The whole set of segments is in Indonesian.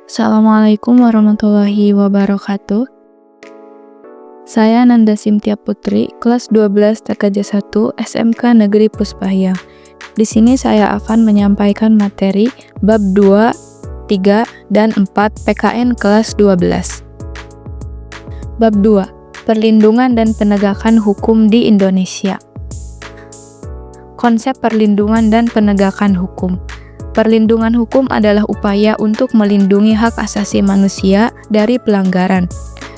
Assalamualaikum warahmatullahi wabarakatuh. Saya Nanda Simtia Putri, kelas 12 TKJ 1 SMK Negeri Puspahya. Di sini saya akan menyampaikan materi bab 2, 3, dan 4 PKN kelas 12. Bab 2, Perlindungan dan Penegakan Hukum di Indonesia. Konsep perlindungan dan penegakan hukum. Perlindungan hukum adalah upaya untuk melindungi hak asasi manusia dari pelanggaran.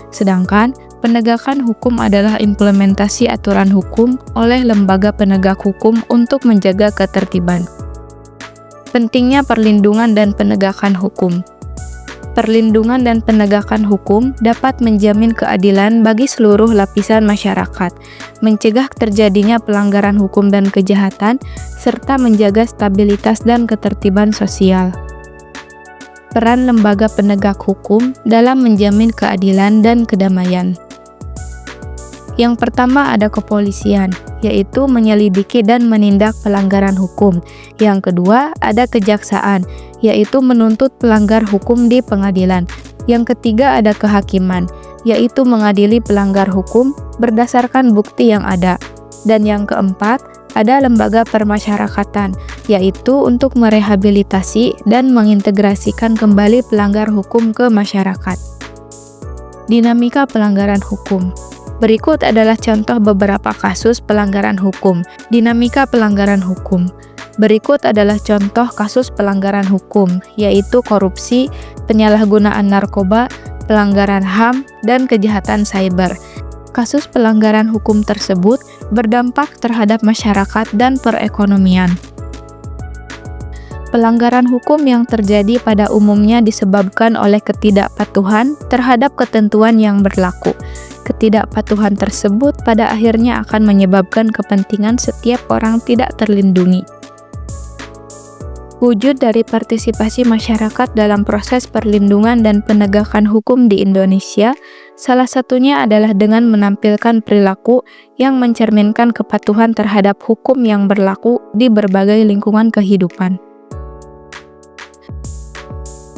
Sedangkan penegakan hukum adalah implementasi aturan hukum oleh lembaga penegak hukum untuk menjaga ketertiban. Pentingnya perlindungan dan penegakan hukum. Perlindungan dan penegakan hukum dapat menjamin keadilan bagi seluruh lapisan masyarakat, mencegah terjadinya pelanggaran hukum dan kejahatan, serta menjaga stabilitas dan ketertiban sosial. Peran lembaga penegak hukum dalam menjamin keadilan dan kedamaian. Yang pertama ada kepolisian, yaitu menyelidiki dan menindak pelanggaran hukum. Yang kedua ada kejaksaan, yaitu menuntut pelanggar hukum di pengadilan. Yang ketiga ada kehakiman, yaitu mengadili pelanggar hukum berdasarkan bukti yang ada. Dan yang keempat ada lembaga permasyarakatan, yaitu untuk merehabilitasi dan mengintegrasikan kembali pelanggar hukum ke masyarakat. Dinamika pelanggaran hukum. Berikut adalah contoh beberapa kasus pelanggaran hukum. Dinamika pelanggaran hukum. Berikut adalah contoh kasus pelanggaran hukum, yaitu korupsi, penyalahgunaan narkoba, pelanggaran HAM, dan kejahatan cyber. Kasus pelanggaran hukum tersebut berdampak terhadap masyarakat dan perekonomian. Pelanggaran hukum yang terjadi pada umumnya disebabkan oleh ketidakpatuhan terhadap ketentuan yang berlaku. Ketidakpatuhan tersebut pada akhirnya akan menyebabkan kepentingan setiap orang tidak terlindungi. Wujud dari partisipasi masyarakat dalam proses perlindungan dan penegakan hukum di Indonesia, salah satunya adalah dengan menampilkan perilaku yang mencerminkan kepatuhan terhadap hukum yang berlaku di berbagai lingkungan kehidupan.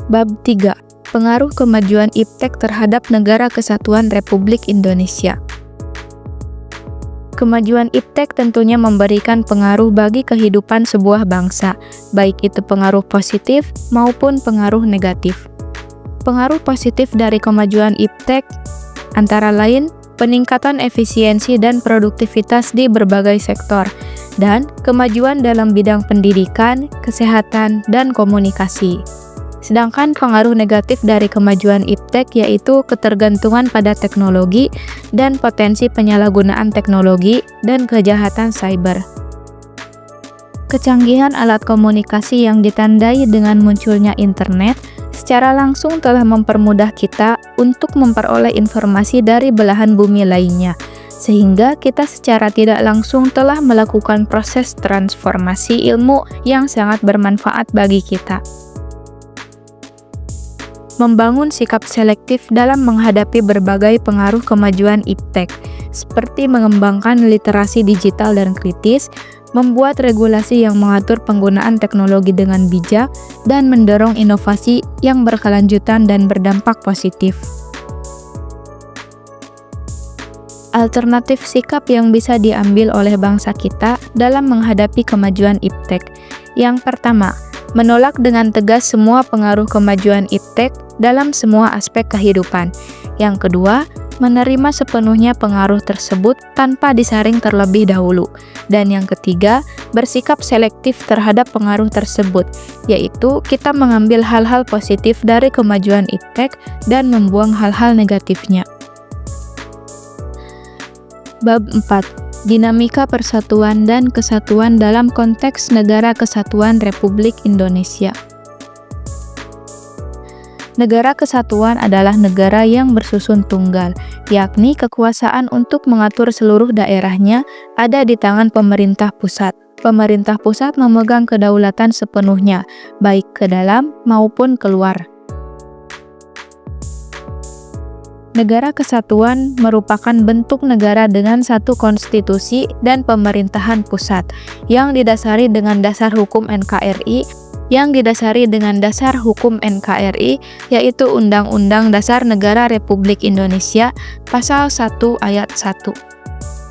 Bab 3. Pengaruh kemajuan iptek terhadap Negara Kesatuan Republik Indonesia. Kemajuan iptek tentunya memberikan pengaruh bagi kehidupan sebuah bangsa, baik itu pengaruh positif maupun pengaruh negatif. Pengaruh positif dari kemajuan iptek antara lain peningkatan efisiensi dan produktivitas di berbagai sektor, dan kemajuan dalam bidang pendidikan, kesehatan, dan komunikasi. Sedangkan pengaruh negatif dari kemajuan iptek yaitu ketergantungan pada teknologi dan potensi penyalahgunaan teknologi dan kejahatan cyber. Kecanggihan alat komunikasi yang ditandai dengan munculnya internet secara langsung telah mempermudah kita untuk memperoleh informasi dari belahan bumi lainnya, sehingga kita secara tidak langsung telah melakukan proses transformasi ilmu yang sangat bermanfaat bagi kita. Membangun sikap selektif dalam menghadapi berbagai pengaruh kemajuan iptek, seperti mengembangkan literasi digital dan kritis, membuat regulasi yang mengatur penggunaan teknologi dengan bijak, dan mendorong inovasi yang berkelanjutan dan berdampak positif. Alternatif sikap yang bisa diambil oleh bangsa kita dalam menghadapi kemajuan iptek. Yang pertama, menolak dengan tegas semua pengaruh kemajuan iptek dalam semua aspek kehidupan. Yang kedua, menerima sepenuhnya pengaruh tersebut tanpa disaring terlebih dahulu. Dan yang ketiga, bersikap selektif terhadap pengaruh tersebut, yaitu kita mengambil hal-hal positif dari kemajuan iptek dan membuang hal-hal negatifnya. Bab 4. Dinamika persatuan dan kesatuan dalam konteks Negara Kesatuan Republik Indonesia. Negara kesatuan adalah negara yang bersusun tunggal, yakni kekuasaan untuk mengatur seluruh daerahnya ada di tangan pemerintah pusat. Pemerintah pusat memegang kedaulatan sepenuhnya, baik ke dalam maupun keluar. Negara kesatuan merupakan bentuk negara dengan satu konstitusi dan pemerintahan pusat yang didasari dengan dasar hukum NKRI yang didasari dengan dasar hukum NKRI, yaitu Undang-Undang Dasar Negara Republik Indonesia Pasal 1 Ayat 1.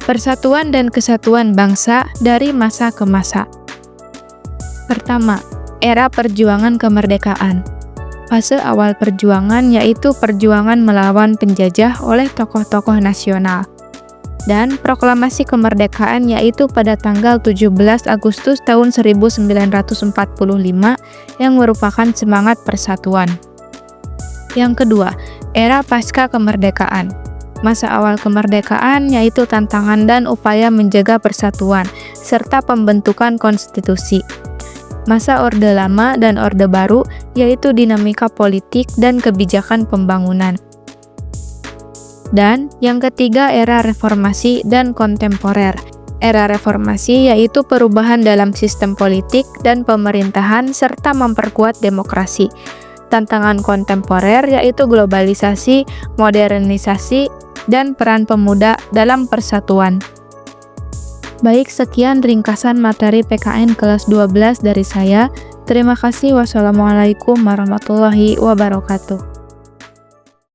Persatuan dan kesatuan bangsa dari masa ke masa. Pertama, era perjuangan kemerdekaan. Fase awal perjuangan yaitu perjuangan melawan penjajah oleh tokoh-tokoh nasional. Dan proklamasi kemerdekaan yaitu pada tanggal 17 Agustus tahun 1945 yang merupakan semangat persatuan. Yang kedua, era pasca kemerdekaan. Masa awal kemerdekaan yaitu tantangan dan upaya menjaga persatuan serta pembentukan konstitusi. Masa Orde Lama dan Orde Baru yaitu dinamika politik dan kebijakan pembangunan. Dan yang ketiga, era reformasi dan kontemporer. Era reformasi yaitu perubahan dalam sistem politik dan pemerintahan serta memperkuat demokrasi. Tantangan kontemporer yaitu globalisasi, modernisasi, dan peran pemuda dalam persatuan. Baik, sekian ringkasan materi PKN kelas 12 dari saya. Terima kasih. Wassalamualaikum warahmatullahi wabarakatuh.